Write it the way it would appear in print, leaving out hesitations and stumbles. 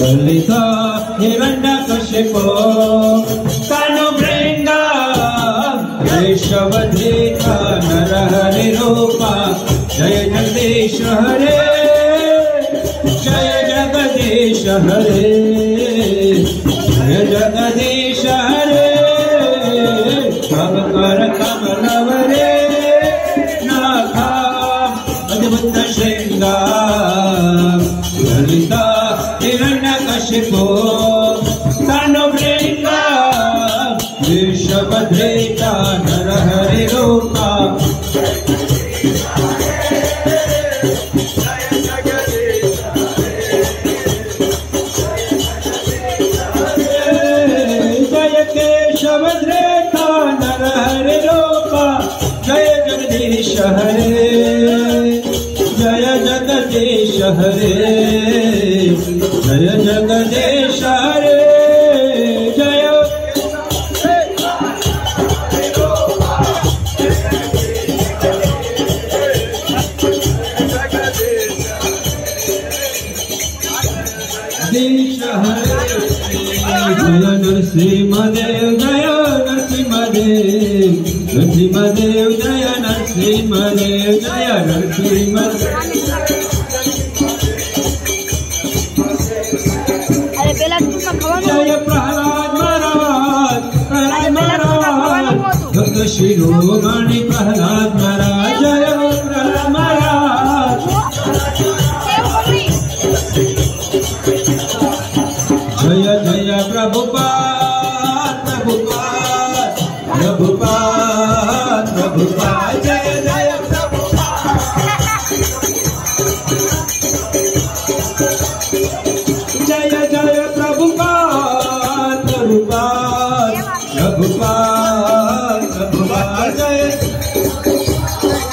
ललिता हिरण्यकशिपो तनुभृङ्गा वृषभधेता नरहरिरूपा जय जगदीश हरे जय जगदीश हरे जय जगदीश हरे कब कर कमलवरे नाथा अद्भुत श्रृंगार ललिता हिरण्यकशिपो तनुभृङ्गा वृषभधेता नरहरिरूपा जय केशवधेता नरहरिरूपा जय जगदीश हरे जय जगदीश हरे जय जगदीश हरे जय जगदीश हरे जय नरसिंहदेव जय नरसिंहदेव नरसिंहदेव जय नरसिंहदेव जय नरसिंहदेव जय प्रहलाद महाराज भक्त शिरोमणि प्रहलाद महाराज जय प्रहलाद महाराज जय जय प्रभुपाद